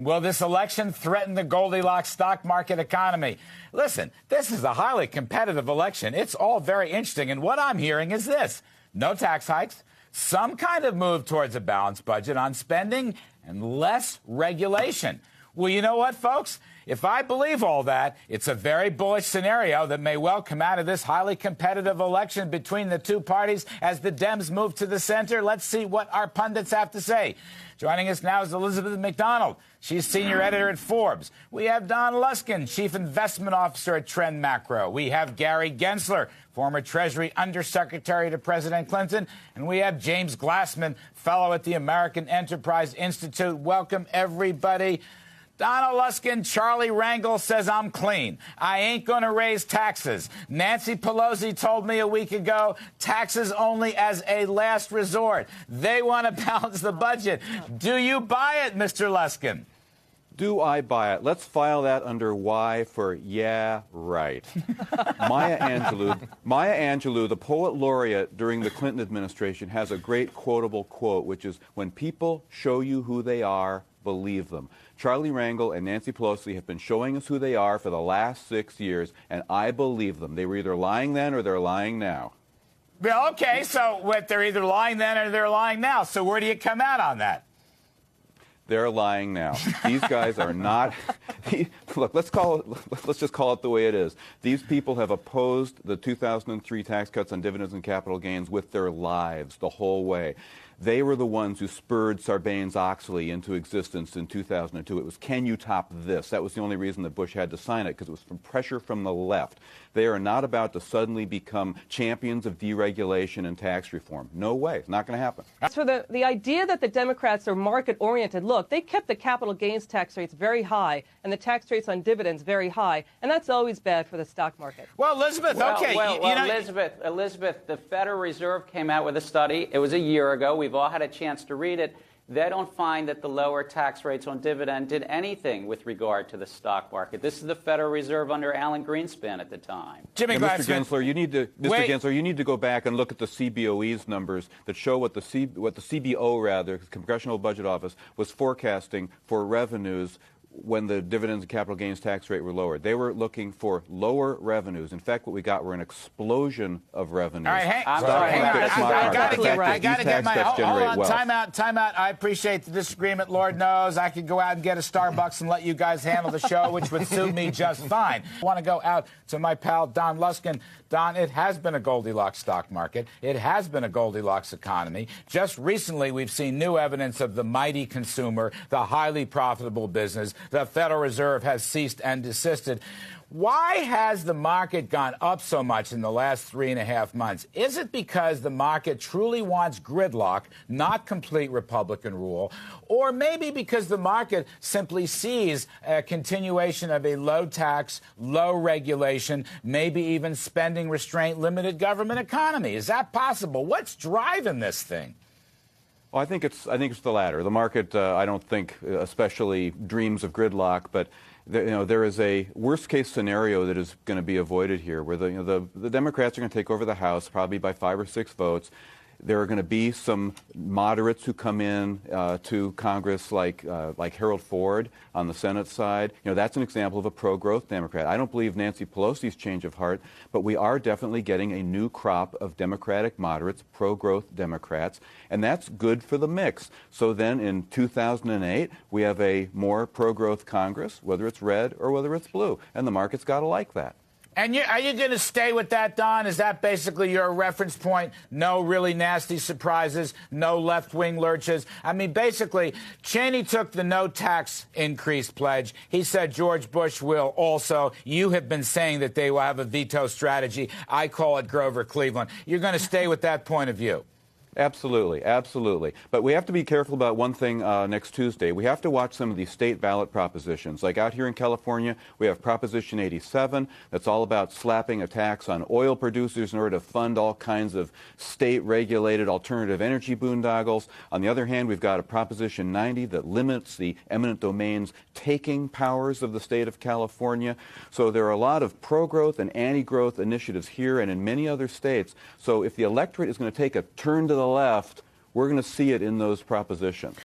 Will this election threaten the Goldilocks stock market economy? Listen, this is a highly competitive election. It's all very interesting. And what I'm hearing is this: no tax hikes, some kind of move towards a balanced budget on spending, and less regulation. Well, you know what, folks? If I believe all that, it's a very bullish scenario that may well come out of this highly competitive election between the two parties as the Dems move to the center. Let's see what our pundits have to say. Joining us now is Elizabeth McDonald. She's senior editor at Forbes. We have Don Luskin, chief investment officer at Trend Macro. We have Gary Gensler, former Treasury Undersecretary to President Clinton. And we have James Glassman, fellow at the American Enterprise Institute. Welcome, everybody. Donald Luskin, Charlie Rangel says I'm clean. I ain't going to raise taxes. Nancy Pelosi told me a week ago, taxes only as a last resort. They want to balance the budget. Do you buy it, Mr. Luskin? Do I buy it? Let's file that under Y for yeah, right. Maya Angelou, the poet laureate during the Clinton administration, has a great quotable quote, which is, when people show you who they are, believe them. Charlie Rangel and Nancy Pelosi have been showing us who they are for the last 6 years, and I believe them. They were either lying then or they're lying now. Well, okay, so what, they're either lying then or they're lying now. So where do you come out on that? They're lying now. These guys are not. Look, let's just call it the way it is. These people have opposed the 2003 tax cuts on dividends and capital gains with their lives the whole way. They were the ones who spurred Sarbanes-Oxley into existence in 2002. It was, can you top this? That was the only reason that Bush had to sign it, because it was from pressure from the left. They are not about to suddenly become champions of deregulation and tax reform. No way. It's not going to happen. So the idea that the Democrats are market-oriented, look, they kept the capital gains tax rates very high and the tax rates on dividends very high, and that's always bad for the stock market. Well, Elizabeth, okay. Elizabeth, the Federal Reserve came out with a study. It was a year ago. We've all had a chance to read it. They don't find that the lower tax rates on dividend did anything with regard to the stock market. This is the Federal Reserve under Alan Greenspan at the time. Jimmy Mr. Gensler, you need to go back and look at the CBOE's numbers that show what the CBO, Congressional Budget Office, was forecasting for revenues when the dividends and capital gains tax rate were lowered. They were looking for lower revenues. In fact, what we got were an explosion of revenues. All right, I got to get my hold on. Time out. I appreciate the disagreement. Lord knows I could go out and get a Starbucks and let you guys handle the show, which would suit me just fine. I want to go out to my pal Don Luskin. Don, it has been a Goldilocks stock market. It has been a Goldilocks economy. Just recently, we've seen new evidence of the mighty consumer, the highly profitable business. The Federal Reserve has ceased and desisted. Why has the market gone up so much in the last 3.5 months? Is it because the market truly wants gridlock, not complete Republican rule? Or maybe because the market simply sees a continuation of a low tax, low regulation, maybe even spending restraint, limited government economy? Is that possible? What's driving this thing? Well, I think it's the latter. The market, I don't think, especially dreams of gridlock, but there is a worst-case scenario that is going to be avoided here, where the Democrats are going to take over the House, probably by 5 or 6 votes. There are going to be some moderates who come in to Congress, like Harold Ford on the Senate side. That's an example of a pro-growth Democrat. I don't believe Nancy Pelosi's change of heart, but we are definitely getting a new crop of Democratic moderates, pro-growth Democrats, and that's good for the mix. So then in 2008, we have a more pro-growth Congress, whether it's red or whether it's blue, and the market's got to like that. And are you going to stay with that, Don? Is that basically your reference point? No really nasty surprises, no left-wing lurches? I mean, basically, Cheney took the no tax increase pledge. He said George Bush will also. You have been saying that they will have a veto strategy. I call it Grover Cleveland. You're going to stay with that point of view? Absolutely, absolutely. But we have to be careful about one thing next Tuesday. We have to watch some of these state ballot propositions. Like out here in California, we have Proposition 87. That's all about slapping a tax on oil producers in order to fund all kinds of state-regulated alternative energy boondoggles. On the other hand, we've got a Proposition 90 that limits the eminent domain's taking powers of the state of California. So there are a lot of pro-growth and anti-growth initiatives here and in many other states. So if the electorate is going to take a turn to the left, we're going to see it in those propositions.